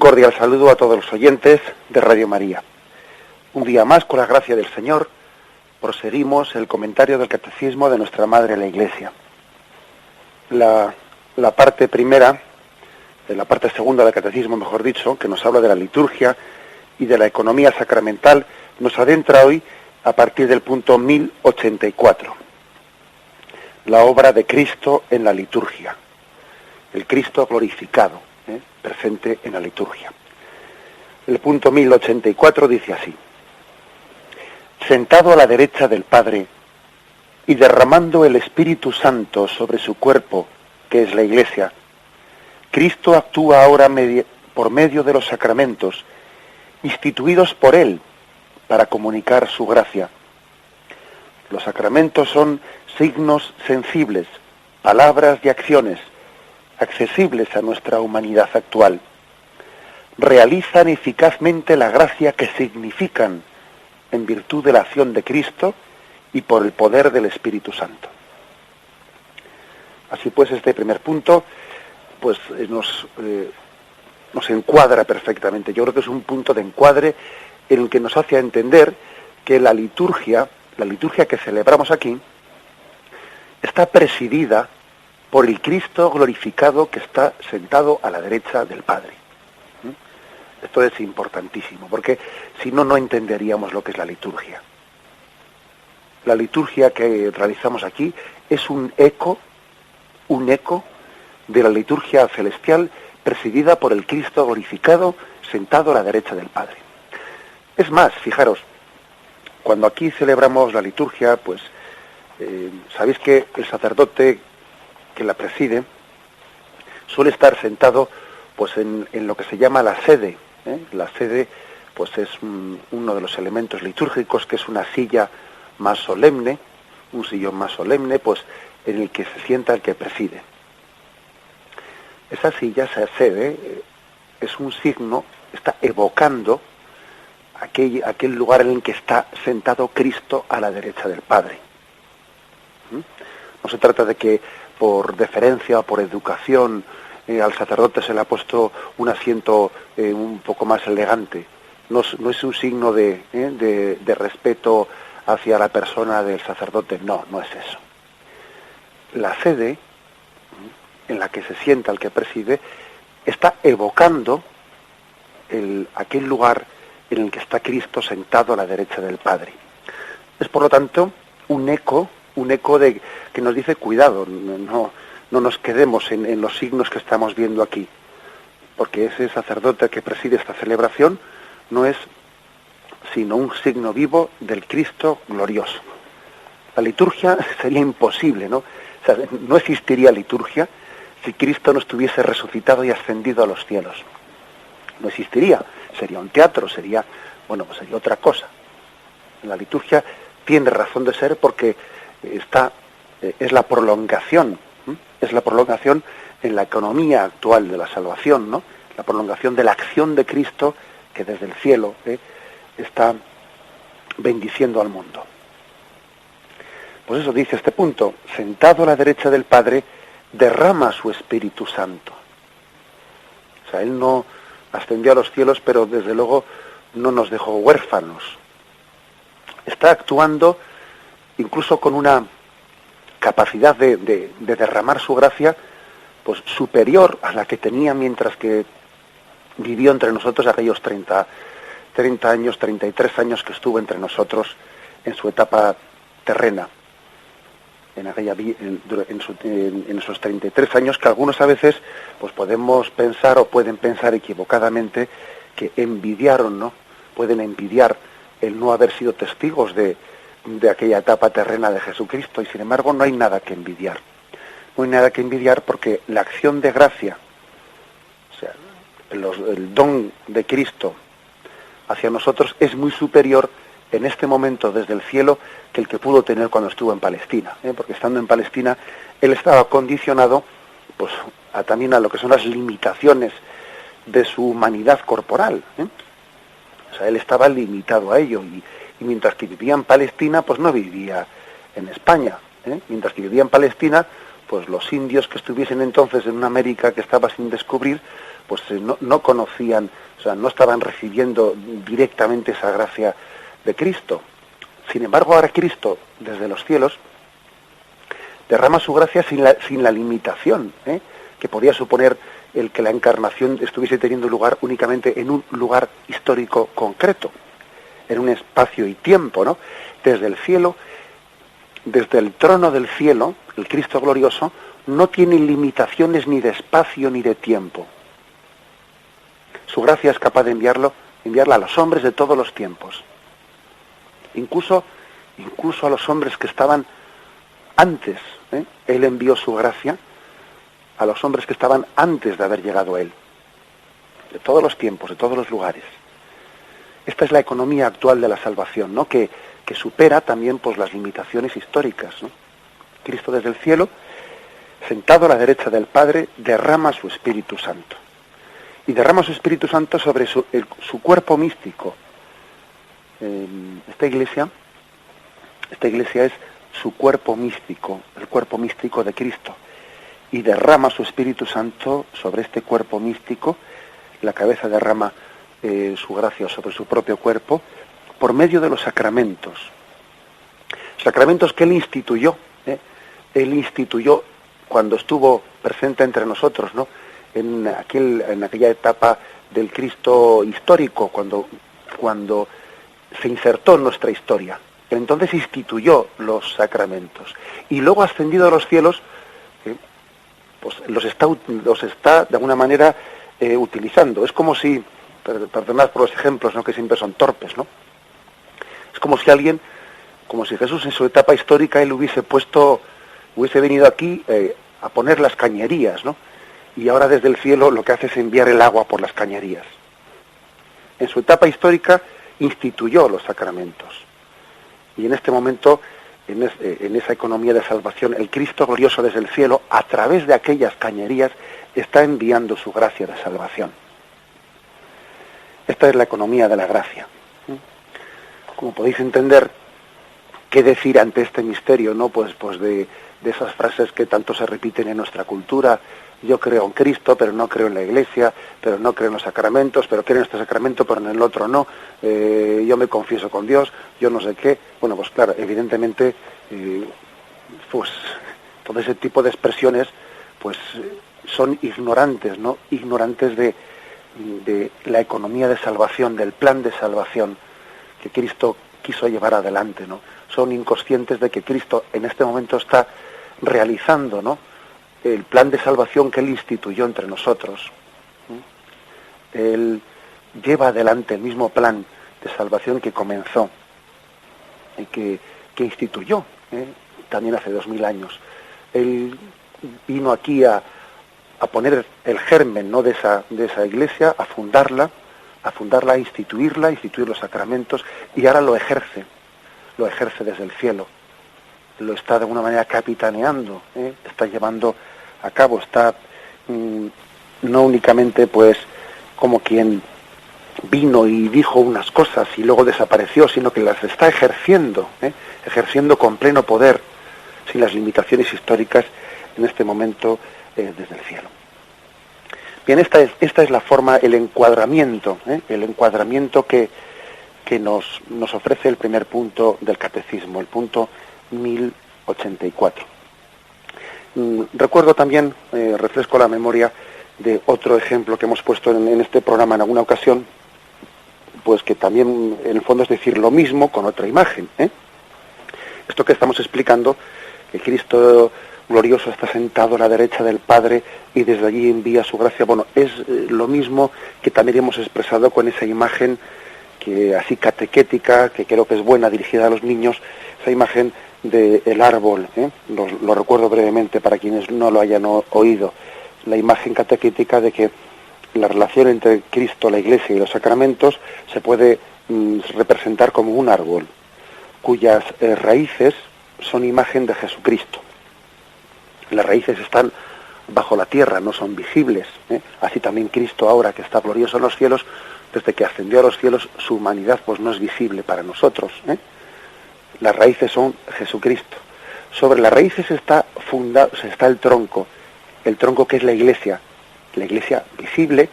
Cordial saludo a todos los oyentes de Radio María. Un día más, con la gracia del Señor, proseguimos el comentario del Catecismo de nuestra Madre la Iglesia. La parte primera, la parte segunda del Catecismo, mejor dicho, que nos habla de la liturgia y de la economía sacramental, nos adentra hoy a partir del punto 1084. La obra de Cristo en la liturgia. El Cristo glorificado, presente en la liturgia. El punto 1084 dice así: sentado a la derecha del Padre y derramando el Espíritu Santo sobre su cuerpo, que es la Iglesia, Cristo actúa ahora por medio de los sacramentos, instituidos por Él, para comunicar su gracia. Los sacramentos son signos sensibles, palabras y acciones, accesibles a nuestra humanidad actual. Realizan eficazmente la gracia que significan en virtud de la acción de Cristo y por el poder del Espíritu Santo. Así pues, este primer punto pues nos encuadra perfectamente. Yo creo que es un punto de encuadre en el que nos hace entender que la liturgia que celebramos aquí, está presidida por el Cristo glorificado que está sentado a la derecha del Padre. Esto es importantísimo, porque si no, no entenderíamos lo que es la liturgia. La liturgia que realizamos aquí es un eco de la liturgia celestial presidida por el Cristo glorificado sentado a la derecha del Padre. Es más, fijaros, cuando aquí celebramos la liturgia, pues sabéis que el sacerdote que la preside suele estar sentado pues en lo que se llama la sede. La sede pues es uno de los elementos litúrgicos, que es una silla más solemne, un sillón más solemne, pues en el que se sienta el que preside. Esa silla, esa sede, es un signo, está evocando aquel lugar en el que está sentado Cristo a la derecha del Padre. No se trata de que por deferencia o por educación al sacerdote se le ha puesto un asiento un poco más elegante. No es un signo de respeto hacia la persona del sacerdote. No es eso. La sede en la que se sienta el que preside está evocando aquel lugar en el que está Cristo sentado a la derecha del Padre. Es, por lo tanto, un eco de que nos dice cuidado, no nos quedemos en los signos que estamos viendo aquí, porque ese sacerdote que preside esta celebración no es sino un signo vivo del Cristo glorioso. La liturgia sería imposible, ¿no? O sea, no existiría liturgia si Cristo no estuviese resucitado y ascendido a los cielos. No existiría, sería un teatro, sería otra cosa. La liturgia tiene razón de ser porque es la prolongación en la economía actual de la salvación, ¿no? La prolongación de la acción de Cristo que desde el cielo está bendiciendo al mundo. Pues eso dice este punto: sentado a la derecha del Padre, derrama su Espíritu Santo. O sea, Él no ascendió a los cielos, pero desde luego no nos dejó huérfanos. Está actuando incluso con una capacidad de derramar su gracia pues superior a la que tenía mientras que vivió entre nosotros aquellos 30 años, 33 años que estuvo entre nosotros en su etapa terrena. En esos 33 años que algunos a veces pues podemos pensar o pueden pensar equivocadamente que envidiaron, ¿no? Pueden envidiar el no haber sido testigos de aquella etapa terrena de Jesucristo, y sin embargo no hay nada que envidiar. No hay nada que envidiar porque la acción de gracia, o sea, el don de Cristo hacia nosotros es muy superior en este momento desde el cielo que el que pudo tener cuando estuvo en Palestina, porque estando en Palestina él estaba condicionado pues también a lo que son las limitaciones de su humanidad corporal. O sea, él estaba limitado a ello, y mientras que vivía en Palestina, pues no vivía en España. Mientras que vivía en Palestina, pues los indios que estuviesen entonces en una América que estaba sin descubrir, pues no conocían, o sea, no estaban recibiendo directamente esa gracia de Cristo. Sin embargo, ahora Cristo, desde los cielos, derrama su gracia sin la limitación que podía suponer el que la encarnación estuviese teniendo lugar únicamente en un lugar histórico concreto, en un espacio y tiempo, ¿no? Desde el cielo, desde el trono del cielo, el Cristo glorioso no tiene limitaciones ni de espacio ni de tiempo. Su gracia es capaz de enviarla a los hombres de todos los tiempos. Incluso a los hombres que estaban antes, Él envió su gracia a los hombres que estaban antes de haber llegado a Él. De todos los tiempos, de todos los lugares. Esta es la economía actual de la salvación, ¿no? Que supera también pues las limitaciones históricas, ¿no? Cristo desde el cielo, sentado a la derecha del Padre, derrama su Espíritu Santo. Y derrama su Espíritu Santo sobre su cuerpo místico. Esta iglesia es su cuerpo místico, el cuerpo místico de Cristo. Y derrama su Espíritu Santo sobre este cuerpo místico. La cabeza derrama su gracia sobre su propio cuerpo por medio de los sacramentos. Sacramentos que Él instituyó. Él instituyó cuando estuvo presente entre nosotros, ¿no? En aquella etapa del Cristo histórico, cuando se insertó en nuestra historia. Entonces instituyó los sacramentos. Y luego, ascendido a los cielos, pues los está de alguna manera utilizando. Es como si, perdonad por los ejemplos, ¿no? Que siempre son torpes, ¿no? Es como si Jesús en su etapa histórica Él hubiese venido aquí a poner las cañerías, ¿no? Y ahora desde el cielo lo que hace es enviar el agua por las cañerías. En su etapa histórica instituyó los sacramentos. Y en este momento, en esa economía de salvación, el Cristo glorioso desde el cielo, a través de aquellas cañerías, está enviando su gracia de salvación. Esta es la economía de la gracia. Como podéis entender, ¿qué decir ante este misterio, no? Pues de esas frases que tanto se repiten en nuestra cultura. Yo creo en Cristo, pero no creo en la Iglesia, pero no creo en los sacramentos, pero creo en este sacramento, pero en el otro no. Yo me confieso con Dios, yo no sé qué. Bueno, pues claro, evidentemente, pues todo ese tipo de expresiones, pues son ignorantes, ¿no? Ignorantes de la economía de salvación, del plan de salvación que Cristo quiso llevar adelante, ¿no? Son inconscientes de que Cristo en este momento está realizando, ¿no?, el plan de salvación que Él instituyó entre nosotros. Él lleva adelante el mismo plan de salvación que comenzó y que instituyó también hace 2000 años. Él vino aquí a poner el germen, ¿no?, de esa iglesia, a fundarla, a instituir los sacramentos, y ahora lo ejerce desde el cielo. Lo está de alguna manera capitaneando, está llevando a cabo, está no únicamente pues como quien vino y dijo unas cosas y luego desapareció, sino que las está ejerciendo con pleno poder, sin las limitaciones históricas, en este momento desde el cielo. Bien, esta es la forma, el encuadramiento que nos ofrece el primer punto del catecismo, el punto 1084. Recuerdo también, refresco la memoria de otro ejemplo que hemos puesto en este programa en alguna ocasión, pues que también en el fondo es decir lo mismo con otra imagen. Esto que estamos explicando, que Cristo glorioso está sentado a la derecha del Padre y desde allí envía su gracia, bueno, es lo mismo que también hemos expresado con esa imagen que así catequética, que creo que es buena, dirigida a los niños, esa imagen del árbol. Lo recuerdo brevemente para quienes no lo hayan oído. La imagen catequética de que la relación entre Cristo, la Iglesia y los sacramentos se puede representar como un árbol, cuyas raíces son imagen de Jesucristo. Las raíces están bajo la tierra, no son visibles. Así también Cristo, ahora que está glorioso en los cielos, desde que ascendió a los cielos, su humanidad pues no es visible para nosotros. Las raíces son Jesucristo. Sobre las raíces está el tronco que es la Iglesia, La Iglesia visible,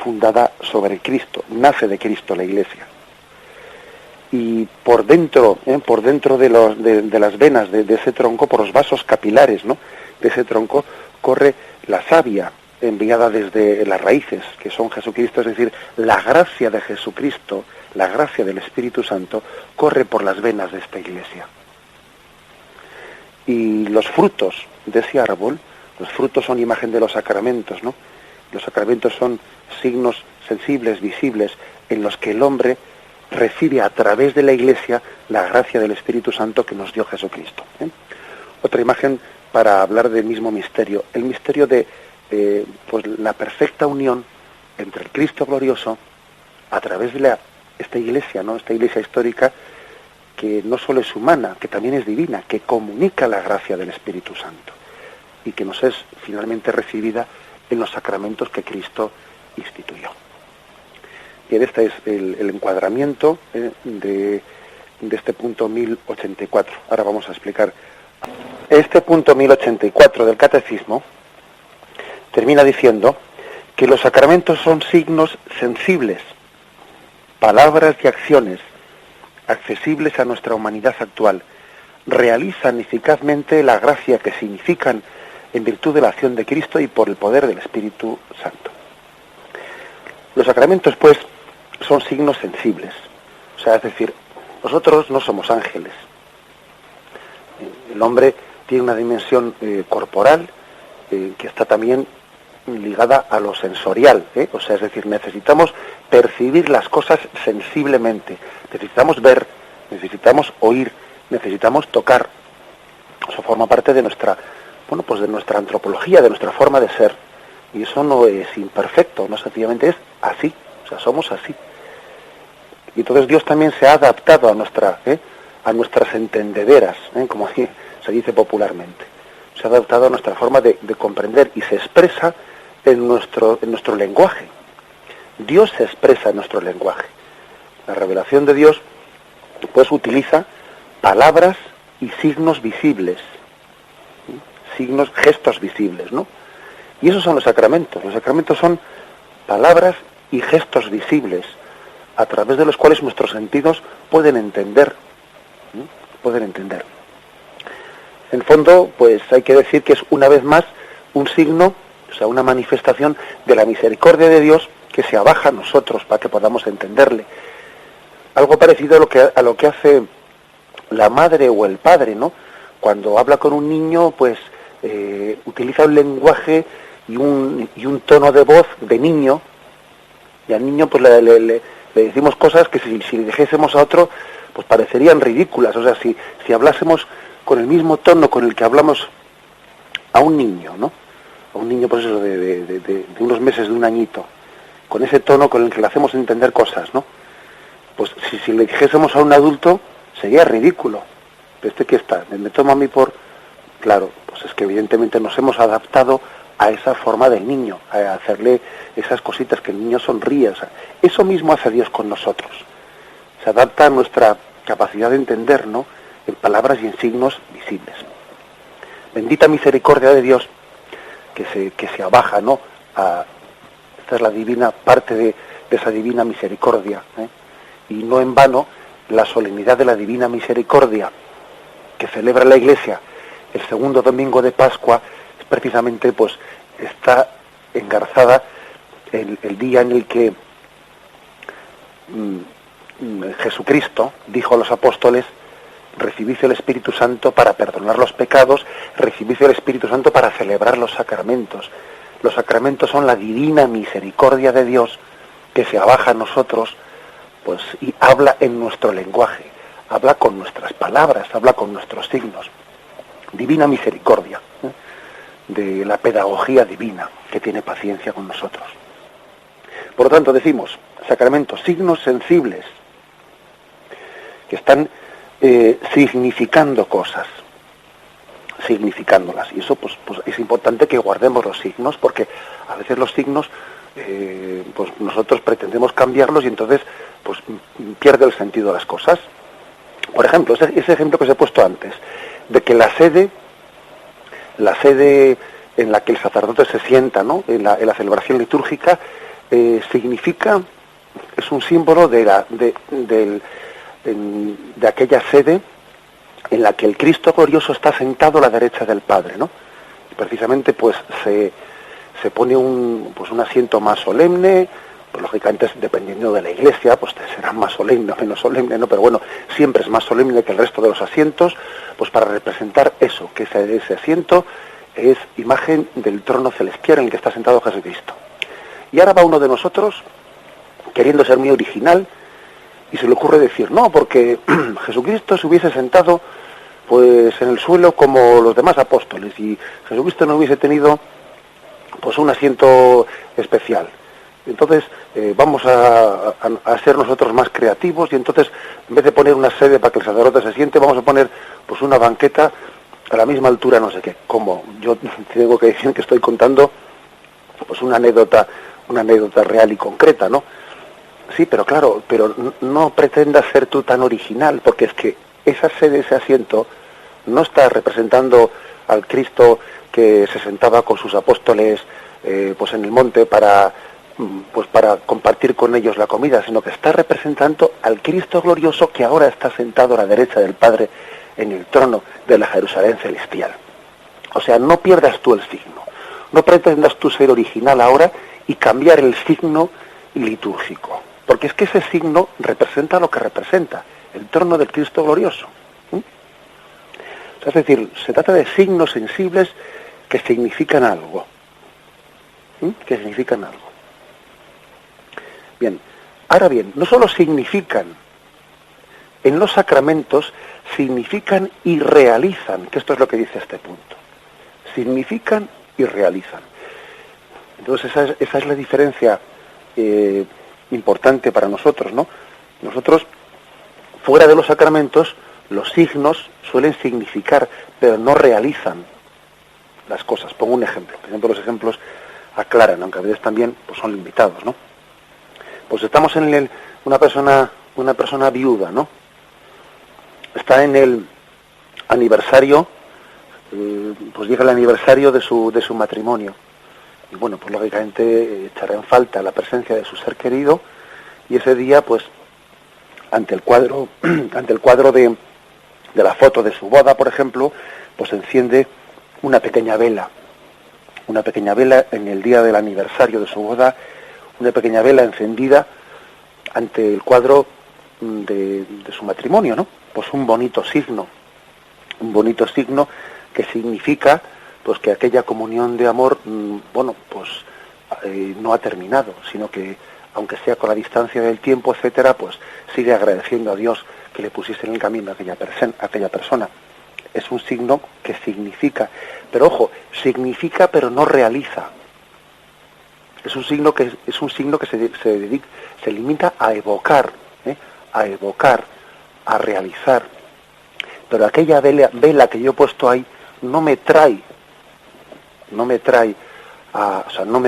fundada sobre Cristo, nace de Cristo la Iglesia. Y por dentro de las venas de ese tronco, por los vasos capilares, ¿no?, de ese tronco, corre la savia enviada desde las raíces, que son Jesucristo, es decir, la gracia de Jesucristo, la gracia del Espíritu Santo, corre por las venas de esta Iglesia. Y los frutos de ese árbol, los frutos son imagen de los sacramentos, ¿no? Los sacramentos son signos sensibles, visibles, en los que el hombre recibe a través de la Iglesia la gracia del Espíritu Santo que nos dio Jesucristo, ¿eh? Otra imagen para hablar del mismo misterio, el misterio de pues la perfecta unión entre el Cristo glorioso a través de esta Iglesia, ¿no?, esta Iglesia histórica, que no solo es humana, que también es divina, que comunica la gracia del Espíritu Santo y que nos es finalmente recibida en los sacramentos que Cristo instituyó. Bien, este es el encuadramiento de este punto 1084. Ahora vamos a explicar. Este punto 1084 del Catecismo termina diciendo que los sacramentos son signos sensibles, palabras y acciones accesibles a nuestra humanidad actual, realizan eficazmente la gracia que significan en virtud de la acción de Cristo y por el poder del Espíritu Santo. Los sacramentos, pues, son signos sensibles. O sea, es decir, nosotros no somos ángeles. El hombre tiene una dimensión corporal que está también ligada a lo sensorial, ¿eh? O sea, es decir, necesitamos percibir las cosas sensiblemente, necesitamos ver, necesitamos oír, necesitamos tocar. Eso forma parte de nuestra, pues de nuestra antropología, de nuestra forma de ser. Y eso no es imperfecto, no sencillamente es así, o sea, somos así. Y entonces Dios también se ha adaptado a nuestras entendederas, como se dice popularmente. Se ha adaptado a nuestra forma de comprender y se expresa en nuestro lenguaje. Dios se expresa en nuestro lenguaje. La revelación de Dios, pues, utiliza palabras y signos visibles, gestos visibles, ¿no? Y esos son los sacramentos. Los sacramentos son palabras y gestos visibles, a través de los cuales nuestros sentidos pueden entender. En el fondo, pues hay que decir que es una vez más un signo, o sea, una manifestación de la misericordia de Dios que se abaja a nosotros para que podamos entenderle. Algo parecido a lo que hace la madre o el padre, ¿no? Cuando habla con un niño, pues utiliza un lenguaje y un tono de voz de niño, y al niño pues le decimos cosas que si le dijésemos a otro, pues parecerían ridículas. O sea, si hablásemos con el mismo tono con el que hablamos a un niño, ¿no? A un niño, pues eso, de unos meses, de un añito, con ese tono con el que le hacemos entender cosas, ¿no? Pues si le dijésemos a un adulto, sería ridículo. ¿Qué está? ¿Me toma a mí por...? Claro, pues es que evidentemente nos hemos adaptado a esa forma del niño, a hacerle esas cositas que el niño sonríe. O sea, eso mismo hace Dios con nosotros. Se adapta a nuestra capacidad de entender, ¿no?, en palabras y en signos visibles. Bendita misericordia de Dios que se abaja, ¿no?, esta es la divina parte de esa divina misericordia, ¿eh? Y no en vano la solemnidad de la divina misericordia que celebra la Iglesia el segundo domingo de Pascua es precisamente, pues, está engarzada el día en el que Jesucristo dijo a los apóstoles: recibid el Espíritu Santo para perdonar los pecados, recibid el Espíritu Santo para celebrar los sacramentos. Los sacramentos son la divina misericordia de Dios que se abaja a nosotros, pues, y habla en nuestro lenguaje, habla con nuestras palabras, habla con nuestros signos. Divina misericordia, de la pedagogía divina que tiene paciencia con nosotros. Por lo tanto, decimos, sacramentos, signos sensibles que están significando cosas, significándolas. Y eso pues es importante que guardemos los signos, porque a veces los signos pues nosotros pretendemos cambiarlos y entonces pues pierde el sentido de las cosas. Por ejemplo, ese ejemplo que os he puesto antes, de que la sede en la que el sacerdote se sienta, ¿no?, en la celebración litúrgica, significa, es un símbolo de aquella sede en la que el Cristo glorioso está sentado a la derecha del Padre, ¿no? Y precisamente pues se pone un asiento más solemne, pues lógicamente dependiendo de la iglesia, pues será más solemne o menos solemne, ¿no? Pero bueno, siempre es más solemne que el resto de los asientos, pues para representar eso, que ese asiento es imagen del trono celestial en el que está sentado Jesucristo. Y ahora va uno de nosotros, queriendo ser muy original, y se le ocurre decir, no, porque Jesucristo se hubiese sentado pues en el suelo como los demás apóstoles, y Jesucristo no hubiese tenido pues un asiento especial. Entonces vamos a ser nosotros más creativos, y entonces en vez de poner una sede para que el sacerdote se siente, vamos a poner pues una banqueta a la misma altura, no sé qué. Como yo tengo que decir que estoy contando pues una anécdota real y concreta, ¿no? Sí, pero claro, pero no pretendas ser tú tan original, porque es que esa sede, ese asiento, no está representando al Cristo que se sentaba con sus apóstoles pues en el monte para compartir con ellos la comida, sino que está representando al Cristo glorioso que ahora está sentado a la derecha del Padre en el trono de la Jerusalén celestial. O sea, no pierdas tú el signo, no pretendas tú ser original ahora y cambiar el signo litúrgico, porque es que ese signo representa lo que representa, el trono del Cristo glorioso. O sea, es decir, se trata de signos sensibles que significan algo. Que significan algo. Bien, ahora bien, no solo significan, en los sacramentos significan y realizan, que esto es lo que dice este punto. Significan y realizan. Entonces esa es la diferencia importante para nosotros, ¿no? Nosotros, fuera de los sacramentos, los signos suelen significar, pero no realizan las cosas. Pongo un ejemplo. Por ejemplo, los ejemplos aclaran, aunque a veces también pues son limitados, ¿no? Pues estamos en una persona viuda, ¿no? Está en el aniversario, pues llega el aniversario de su matrimonio. Y bueno, pues lógicamente echará en falta la presencia de su ser querido, y ese día, pues, ante el cuadro de la foto de su boda, por ejemplo, pues enciende una pequeña vela en el día del aniversario de su boda, una pequeña vela encendida ante el cuadro de su matrimonio, ¿no? Pues un bonito signo que significa pues que aquella comunión de amor, no ha terminado, sino que, aunque sea con la distancia del tiempo, etcétera, pues sigue agradeciendo a Dios que le pusiese en el camino a aquella persona. Es un signo que significa, pero ojo, significa pero no realiza. Es un signo que se limita a evocar, a realizar. Pero aquella vela que yo he puesto ahí no me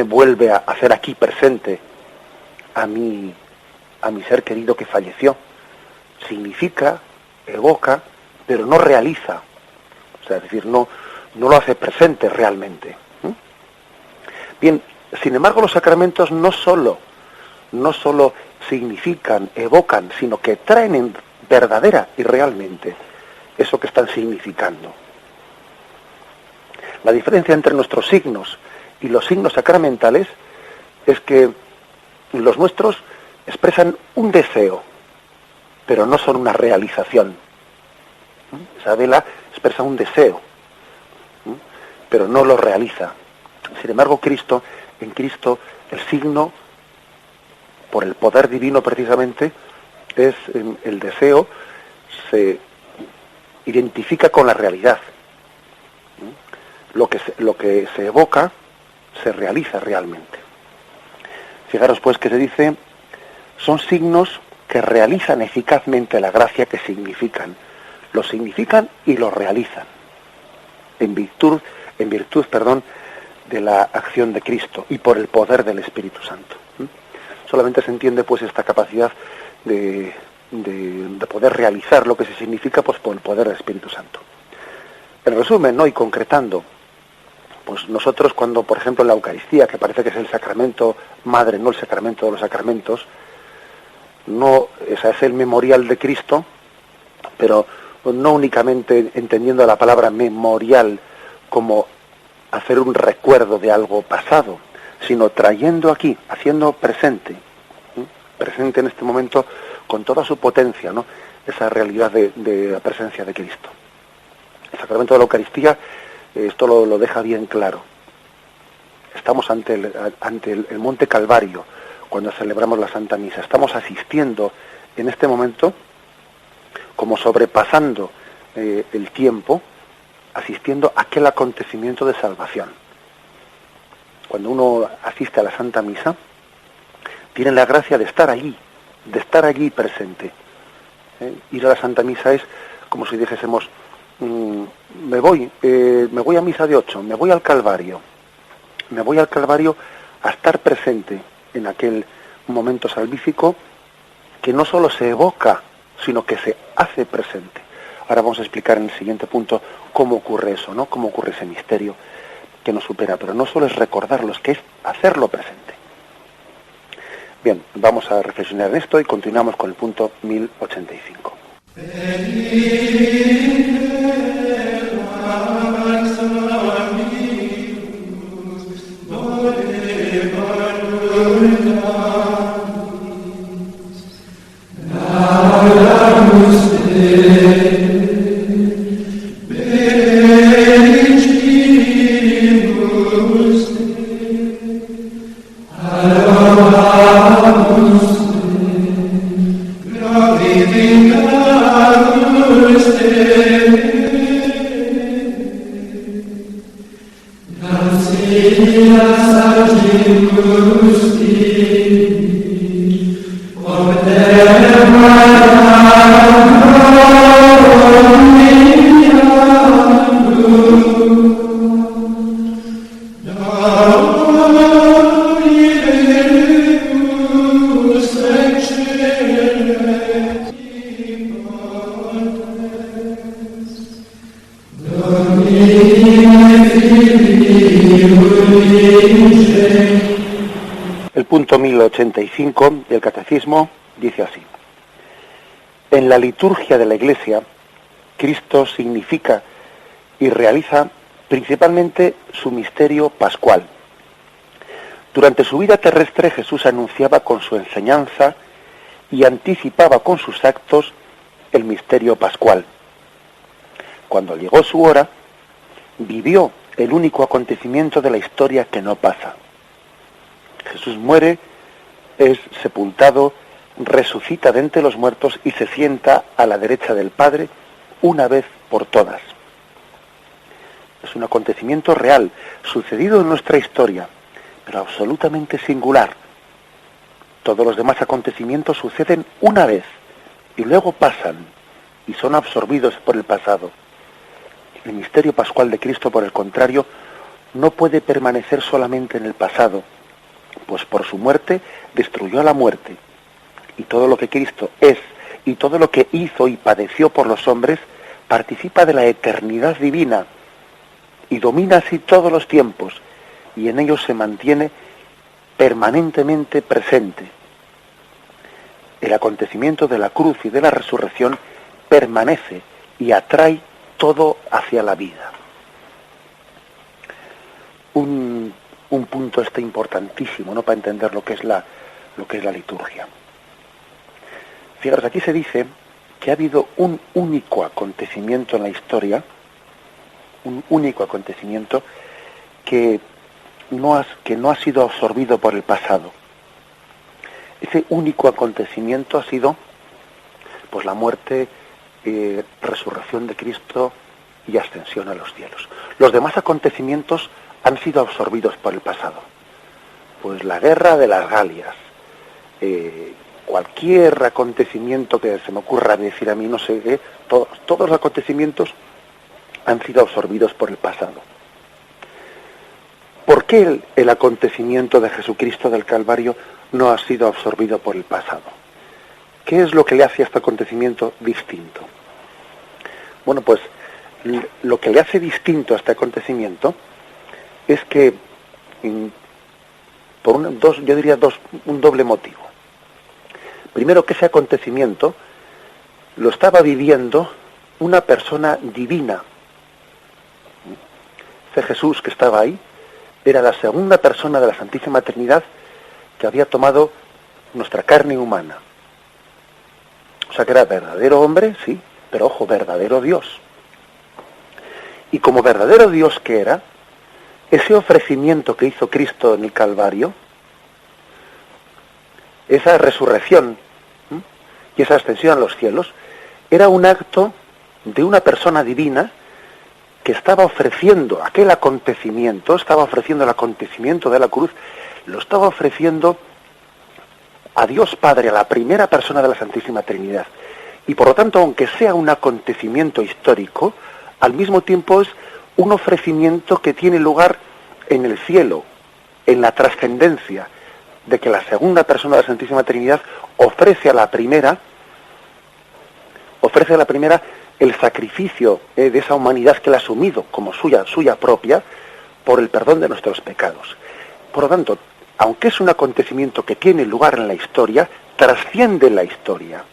vuelve a hacer aquí presente a mi ser querido que falleció. Significa, evoca, pero no realiza. O sea, es decir, no lo hace presente realmente. Bien, sin embargo, los sacramentos no solo significan, evocan, sino que traen en verdadera y realmente eso que están significando. La diferencia entre nuestros signos y los signos sacramentales es que los nuestros expresan un deseo, pero no son una realización. Esa vela expresa un deseo, pero no lo realiza. Sin embargo, en Cristo, el signo, por el poder divino precisamente, es el deseo, se identifica con la realidad. Lo que se evoca se realiza realmente. Fijaros pues que se dice, son signos que realizan eficazmente la gracia que significan. Lo significan y lo realizan. En virtud, de la acción de Cristo y por el poder del Espíritu Santo. Solamente se entiende pues esta capacidad de poder realizar lo que se significa pues por el poder del Espíritu Santo. En resumen, ¿no? Y concretando, Pues nosotros cuando, por ejemplo, en la Eucaristía, que parece que es el sacramento madre, no el sacramento de los sacramentos, no, esa es el memorial de Cristo, pero no únicamente entendiendo la palabra memorial como hacer un recuerdo de algo pasado, sino trayendo aquí, haciendo presente, presente en este momento con toda su potencia, ¿no? Esa realidad de la presencia de Cristo. El sacramento de la Eucaristía, esto lo deja bien claro. Estamos ante el Monte Calvario, cuando celebramos la Santa Misa. Estamos asistiendo en este momento, como sobrepasando el tiempo, asistiendo a aquel acontecimiento de salvación. Cuando uno asiste a la Santa Misa, tiene la gracia de estar allí presente. Ir a la Santa Misa es como si dijésemos, me voy a misa de 8, me voy al Calvario a estar presente en aquel momento salvífico que no solo se evoca, sino que se hace presente. Ahora vamos a explicar en el siguiente punto cómo ocurre eso, ¿no? Cómo ocurre ese misterio que nos supera, pero no solo es recordarlo, es que es hacerlo presente. Bien, vamos a reflexionar en esto y continuamos con el punto 1085. El punto 1085 del Catecismo dice así: en la liturgia de la Iglesia, Cristo significa y realiza principalmente su misterio pascual. Durante su vida terrestre, Jesús anunciaba con su enseñanza y anticipaba con sus actos el misterio pascual. Cuando llegó su hora, vivió el único acontecimiento de la historia que no pasa. Jesús muere, es sepultado, resucita de entre los muertos y se sienta a la derecha del Padre una vez por todas. Es un acontecimiento real, sucedido en nuestra historia, pero absolutamente singular. Todos los demás acontecimientos suceden una vez y luego pasan y son absorbidos por el pasado. El misterio pascual de Cristo, por el contrario, no puede permanecer solamente en el pasado, pues por su muerte destruyó la muerte, y todo lo que Cristo es y todo lo que hizo y padeció por los hombres participa de la eternidad divina y domina así todos los tiempos, y en ellos se mantiene permanentemente presente. El acontecimiento de la cruz y de la resurrección permanece y atrae todo hacia la vida. Un punto importantísimo, ¿no?, para entender lo que es la liturgia. Fijaros, aquí se dice que ha habido un único acontecimiento en la historia, un único acontecimiento que no ha sido absorbido por el pasado. Ese único acontecimiento ha sido, pues, la muerte, resurrección de Cristo y ascensión a los cielos. Los demás acontecimientos han sido absorbidos por el pasado. Pues la guerra de las Galias, cualquier acontecimiento que se me ocurra decir a mí, no sé qué, todos los acontecimientos han sido absorbidos por el pasado. ¿Por qué el acontecimiento de Jesucristo del Calvario no ha sido absorbido por el pasado? ¿Qué es lo que le hace a este acontecimiento distinto? Bueno, pues lo que le hace distinto a este acontecimiento es que, yo diría un doble motivo. Primero, que ese acontecimiento lo estaba viviendo una persona divina. Ese Jesús que estaba ahí era la segunda persona de la Santísima Trinidad que había tomado nuestra carne humana. O sea que era verdadero hombre, sí, pero ojo, verdadero Dios. Y como verdadero Dios que era, ese ofrecimiento que hizo Cristo en el Calvario, esa resurrección y esa ascensión a los cielos, era un acto de una persona divina que estaba ofreciendo aquel acontecimiento, estaba ofreciendo el acontecimiento de la cruz, lo estaba ofreciendo a Dios Padre, a la primera persona de la Santísima Trinidad. Y por lo tanto, aunque sea un acontecimiento histórico, al mismo tiempo es un ofrecimiento que tiene lugar en el cielo, en la trascendencia, de que la segunda persona de la Santísima Trinidad ofrece a la primera el sacrificio de esa humanidad que la ha asumido como suya propia, por el perdón de nuestros pecados. Por lo tanto, aunque es un acontecimiento que tiene lugar en la historia, trasciende la historia,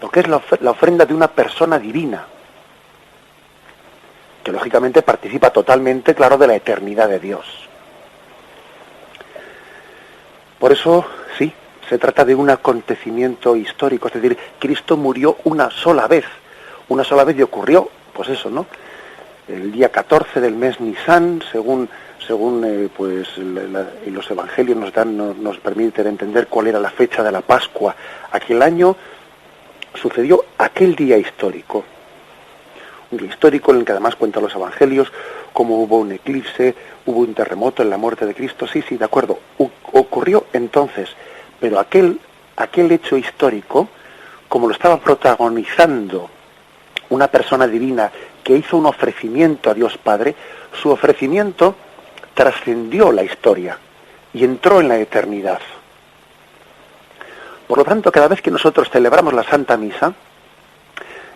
porque es la ofrenda de una persona divina, que lógicamente participa totalmente, claro, de la eternidad de Dios. Por eso, sí, se trata de un acontecimiento histórico, es decir, Cristo murió una sola vez y ocurrió, pues eso, ¿no? El día 14 del mes Nisan, según los evangelios nos permiten entender cuál era la fecha de la Pascua. Aquel año sucedió aquel día histórico. Un día histórico en el que además cuentan los evangelios cómo hubo un eclipse, hubo un terremoto en la muerte de Cristo. Sí, de acuerdo, ocurrió entonces, pero aquel hecho histórico, como lo estaba protagonizando una persona divina que hizo un ofrecimiento a Dios Padre, su ofrecimiento trascendió la historia y entró en la eternidad. Por lo tanto, cada vez que nosotros celebramos la Santa Misa,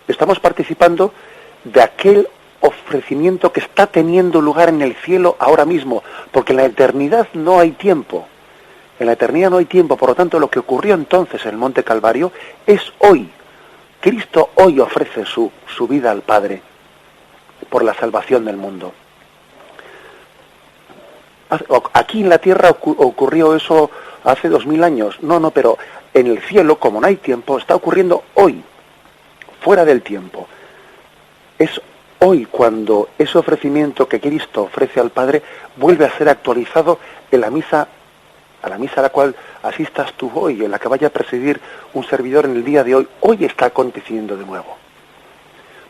estamos participando de aquel ofrecimiento que está teniendo lugar en el cielo ahora mismo, porque en la eternidad no hay tiempo. En la eternidad no hay tiempo, por lo tanto, lo que ocurrió entonces en el Monte Calvario es hoy. Cristo hoy ofrece su vida al Padre por la salvación del mundo. Aquí en la tierra ocurrió eso hace 2000 años. No, pero en el cielo, como no hay tiempo, está ocurriendo hoy, fuera del tiempo. Es hoy cuando ese ofrecimiento que Cristo ofrece al Padre vuelve a ser actualizado en la misa, a la misa a la cual asistas tú hoy, en la que vaya a presidir un servidor en el día de hoy. Hoy está aconteciendo de nuevo.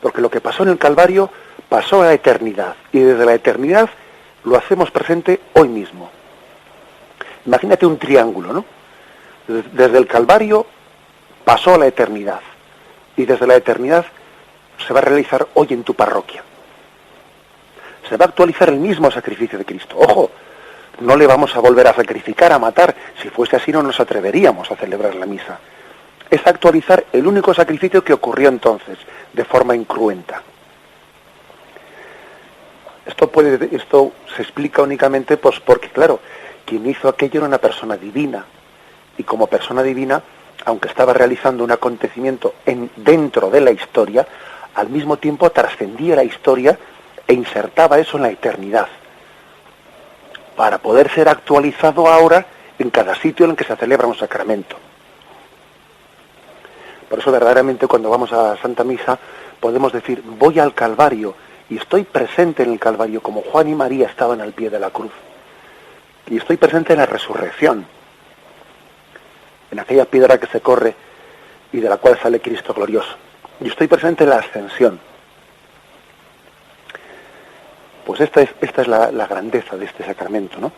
Porque lo que pasó en el Calvario pasó a la eternidad, y desde la eternidad lo hacemos presente hoy mismo. Imagínate un triángulo, ¿no? Desde el Calvario pasó a la eternidad, y desde la eternidad se va a realizar hoy en tu parroquia. Se va a actualizar el mismo sacrificio de Cristo. Ojo, no le vamos a volver a sacrificar, a matar. Si fuese así no nos atreveríamos a celebrar la misa. Es actualizar el único sacrificio que ocurrió entonces, de forma incruenta. Esto se explica únicamente pues porque, claro, quien hizo aquello era una persona divina. Y como persona divina, aunque estaba realizando un acontecimiento dentro de la historia, al mismo tiempo trascendía la historia e insertaba eso en la eternidad, para poder ser actualizado ahora en cada sitio en el que se celebra un sacramento. Por eso verdaderamente cuando vamos a la Santa Misa podemos decir, voy al Calvario y estoy presente en el Calvario como Juan y María estaban al pie de la cruz. Y estoy presente en la resurrección, en aquella piedra que se corre y de la cual sale Cristo glorioso. Y estoy presente en la ascensión. Pues esta es la grandeza de este sacramento, ¿no?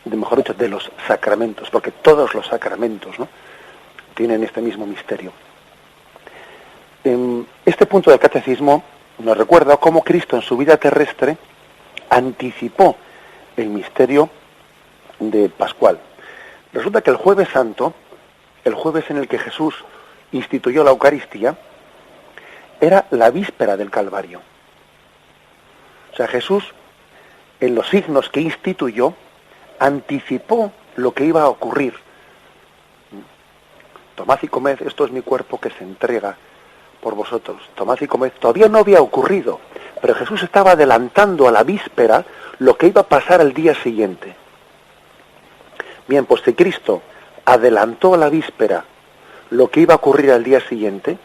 Mejor dicho, de los sacramentos, porque todos los sacramentos, ¿no?, tienen este mismo misterio. Este punto del catecismo nos recuerda cómo Cristo en su vida terrestre anticipó el misterio de Pascual. Resulta que el Jueves Santo, el jueves en el que Jesús instituyó la Eucaristía, era la víspera del Calvario. O sea, Jesús en los signos que instituyó, anticipó lo que iba a ocurrir. Tomad y comed, esto es mi cuerpo que se entrega por vosotros. Tomad y comed. Todavía no había ocurrido, pero Jesús estaba adelantando a la víspera lo que iba a pasar al día siguiente. Bien, pues si Cristo adelantó a la víspera lo que iba a ocurrir al día siguiente,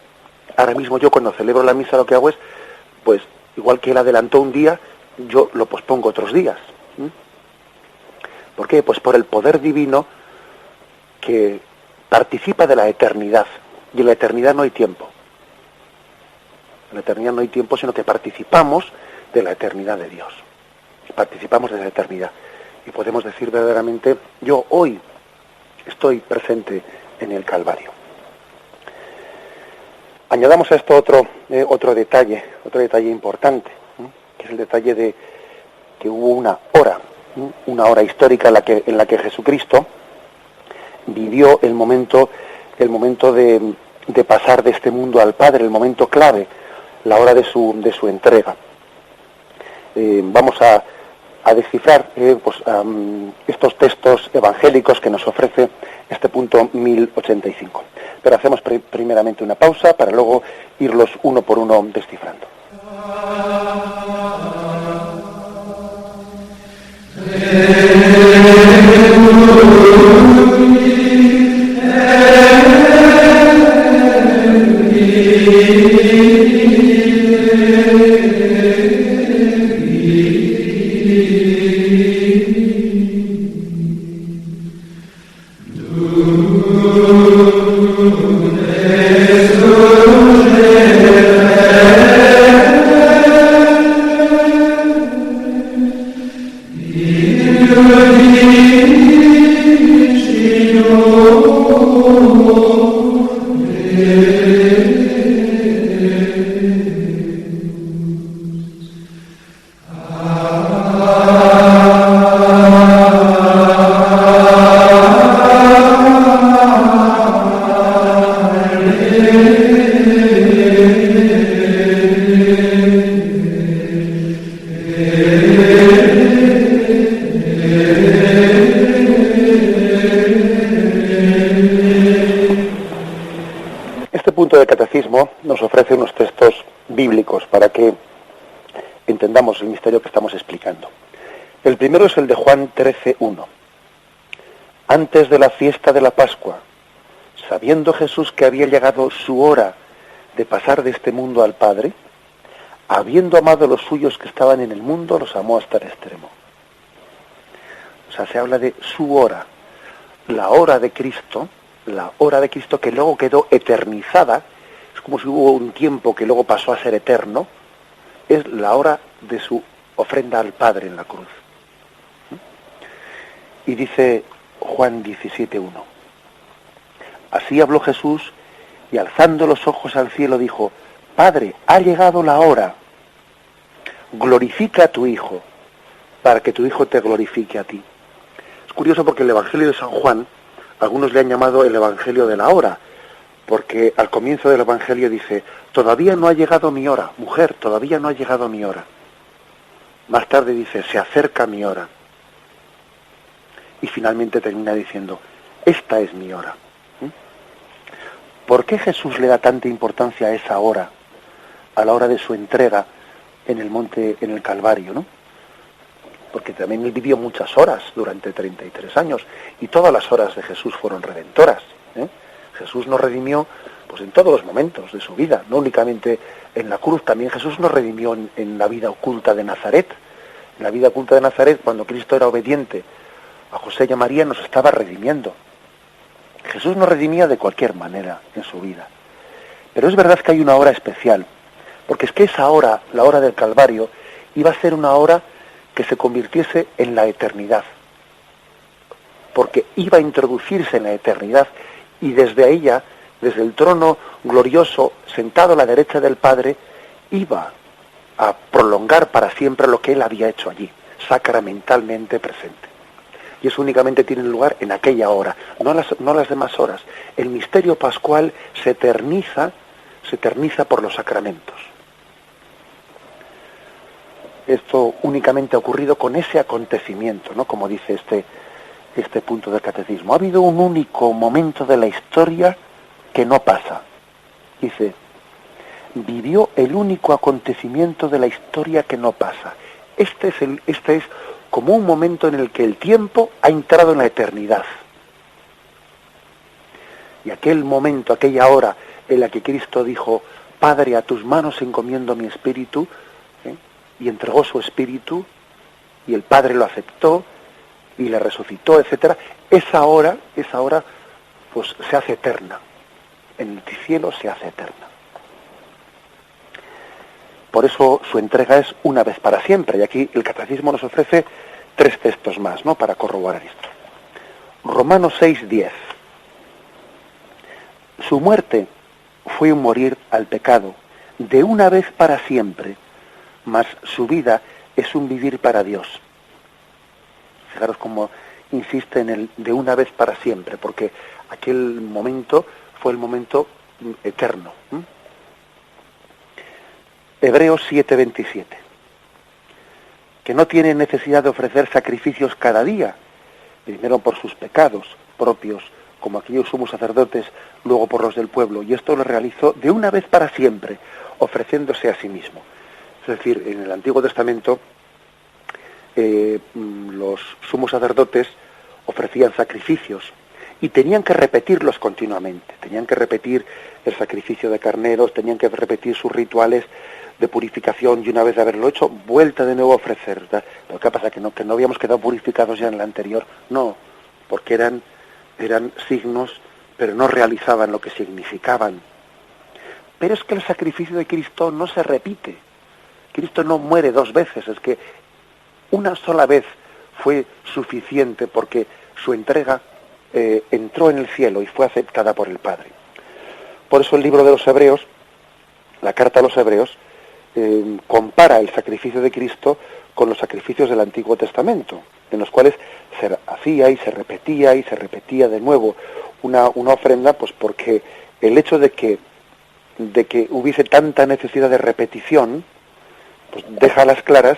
ahora mismo yo cuando celebro la misa lo que hago es, pues igual que él adelantó un día, yo lo pospongo otros días. ¿Por qué? Pues por el poder divino que participa de la eternidad. Y en la eternidad no hay tiempo. En la eternidad no hay tiempo, sino que participamos de la eternidad de Dios. Participamos de la eternidad. Y podemos decir verdaderamente, yo hoy estoy presente en el Calvario. Añadamos a esto otro detalle importante, que es el detalle de que hubo una hora histórica en la que Jesucristo vivió el momento de pasar de este mundo al Padre, el momento clave, la hora de su entrega. Vamos a descifrar estos textos evangélicos que nos ofrece este punto 1085. Pero hacemos primeramente una pausa para luego irlos uno por uno descifrando. Nos ofrece unos textos bíblicos para que entendamos el misterio que estamos explicando. El primero es el de Juan 13:1. Antes de la fiesta de la Pascua, sabiendo Jesús que había llegado su hora de pasar de este mundo al Padre, habiendo amado a los suyos que estaban en el mundo, los amó hasta el extremo. O sea, se habla de su hora, la hora de Cristo que luego quedó eternizada. Es como si hubo un tiempo que luego pasó a ser eterno, es la hora de su ofrenda al Padre en la cruz. Y dice Juan 17:1. Así habló Jesús y alzando los ojos al cielo dijo: Padre, ha llegado la hora, glorifica a tu Hijo, para que tu Hijo te glorifique a ti. Es curioso porque el Evangelio de San Juan, algunos le han llamado el Evangelio de la hora, porque al comienzo del Evangelio dice: todavía no ha llegado mi hora, mujer, todavía no ha llegado mi hora. Más tarde dice: se acerca mi hora. Y finalmente termina diciendo: esta es mi hora. ¿Por qué Jesús le da tanta importancia a esa hora, a la hora de su entrega en el monte, en el Calvario, ¿no? Porque también él vivió muchas horas durante 33 años, y todas las horas de Jesús fueron redentoras, Jesús nos redimió pues en todos los momentos de su vida, no únicamente en la cruz. También Jesús nos redimió en la vida oculta de Nazaret. En la vida oculta de Nazaret, cuando Cristo era obediente a José y a María, nos estaba redimiendo. Jesús nos redimía de cualquier manera en su vida. Pero es verdad que hay una hora especial, porque es que esa hora, la hora del Calvario, iba a ser una hora que se convirtiese en la eternidad, porque iba a introducirse en la eternidad, y desde ella, desde el trono glorioso, sentado a la derecha del Padre, iba a prolongar para siempre lo que él había hecho allí, sacramentalmente presente. Y eso únicamente tiene lugar en aquella hora, no las demás horas. El misterio pascual se eterniza por los sacramentos. esto únicamente ha ocurrido con ese acontecimiento, ¿no? Como dice este punto del catecismo. Ha habido un único momento de la historia que no pasa. Dice, vivió el único acontecimiento de la historia que no pasa. Este es como un momento en el que el tiempo ha entrado en la eternidad. Y aquel momento, aquella hora en la que Cristo dijo, Padre, a tus manos encomiendo mi espíritu, y entregó su espíritu, y el Padre lo aceptó, y le resucitó, etcétera, esa hora, pues se hace eterna. En el cielo se hace eterna. Por eso su entrega es una vez para siempre, y aquí el catecismo nos ofrece 3 textos más, ¿no?, para corroborar esto. Romanos 6:10. Su muerte fue un morir al pecado, de una vez para siempre, mas su vida es un vivir para Dios. Fijaros cómo insiste en el de una vez para siempre, porque aquel momento fue el momento eterno. Hebreos 7:27. Que no tiene necesidad de ofrecer sacrificios cada día, primero por sus pecados propios, como aquellos sumos sacerdotes, luego por los del pueblo, y esto lo realizó de una vez para siempre, ofreciéndose a sí mismo. Es decir, en el Antiguo Testamento los sumos sacerdotes ofrecían sacrificios y tenían que repetirlos continuamente, tenían que repetir el sacrificio de carneros, tenían que repetir sus rituales de purificación, y una vez de haberlo hecho, vuelta de nuevo a ofrecer. Pero ¿qué pasa? ¿Que no habíamos quedado purificados ya en el anterior? No, porque eran signos, pero no realizaban lo que significaban. Pero es que el sacrificio de Cristo no se repite. Cristo no muere 2 veces, es que una sola vez fue suficiente, porque su entrega entró en el cielo y fue aceptada por el Padre. Por eso el libro de los Hebreos, la carta a los Hebreos, compara el sacrificio de Cristo con los sacrificios del Antiguo Testamento, en los cuales se hacía y se repetía de nuevo una ofrenda, pues porque el hecho de que hubiese tanta necesidad de repetición, pues deja a las claras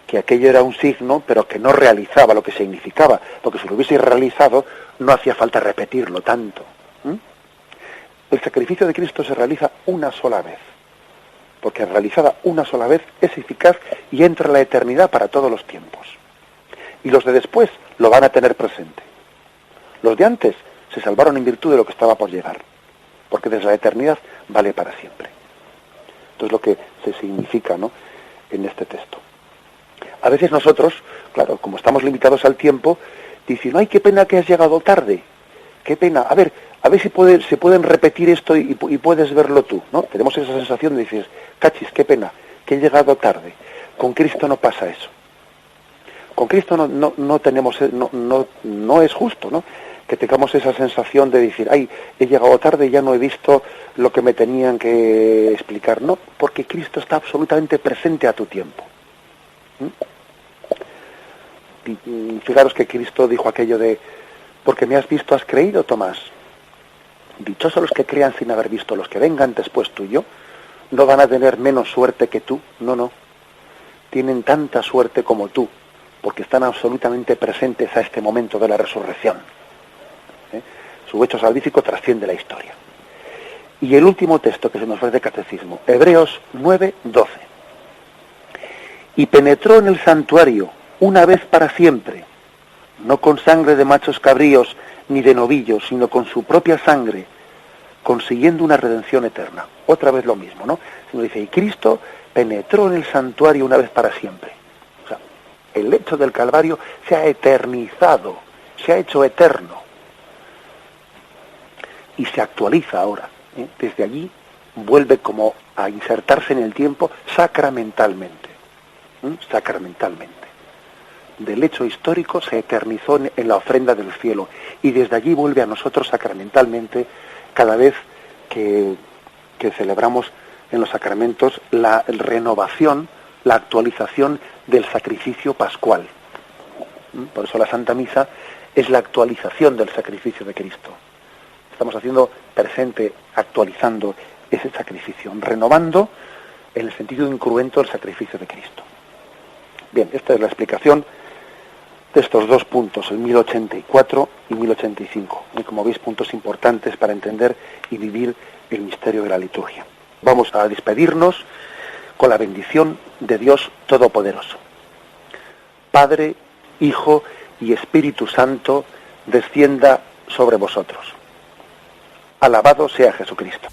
que aquello era un signo, pero que no realizaba lo que significaba, porque si lo hubiese realizado no hacía falta repetirlo tanto. El sacrificio de Cristo se realiza una sola vez, porque realizada una sola vez es eficaz y entra en la eternidad para todos los tiempos. Y los de después lo van a tener presente. Los de antes se salvaron en virtud de lo que estaba por llegar, porque desde la eternidad vale para siempre. Entonces lo que se significa, ¿no?, en este texto. A veces nosotros, claro, como estamos limitados al tiempo, dicen, ay, qué pena que has llegado tarde, qué pena, a ver si se pueden repetir esto y puedes verlo tú, ¿no? Tenemos esa sensación de decir, cachis, qué pena, que he llegado tarde. Con Cristo no pasa eso. Con Cristo no es justo, ¿no?, que tengamos esa sensación de decir, ay, he llegado tarde y ya no he visto lo que me tenían que explicar. No, porque Cristo está absolutamente presente a tu tiempo. Y fijaros que Cristo dijo aquello de, porque me has visto, has creído, Tomás. Dichosos los que crean sin haber visto, los que vengan después tuyo, no van a tener menos suerte que tú, no. Tienen tanta suerte como tú, porque están absolutamente presentes a este momento de la resurrección. Su hecho salvífico trasciende la historia. Y el último texto que se nos ofrece de catecismo, Hebreos 9:12. Y penetró en el santuario una vez para siempre, no con sangre de machos cabríos ni de novillos, sino con su propia sangre, consiguiendo una redención eterna. Otra vez lo mismo, ¿no? Se nos dice, y Cristo penetró en el santuario una vez para siempre. O sea, el hecho del Calvario se ha eternizado, se ha hecho eterno. Y se actualiza ahora. Desde allí vuelve como a insertarse en el tiempo sacramentalmente. Sacramentalmente. Del hecho histórico se eternizó en la ofrenda del cielo, y desde allí vuelve a nosotros sacramentalmente cada vez que celebramos en los sacramentos la renovación, la actualización del sacrificio pascual. Por eso la Santa Misa es la actualización del sacrificio de Cristo. Estamos haciendo presente, actualizando ese sacrificio, renovando en el sentido incruento el sacrificio de Cristo. Bien, esta es la explicación de estos dos puntos, el 1084 y 1085. Y como veis, puntos importantes para entender y vivir el misterio de la liturgia. Vamos a despedirnos con la bendición de Dios Todopoderoso. Padre, Hijo y Espíritu Santo, descienda sobre vosotros. Alabado sea Jesucristo.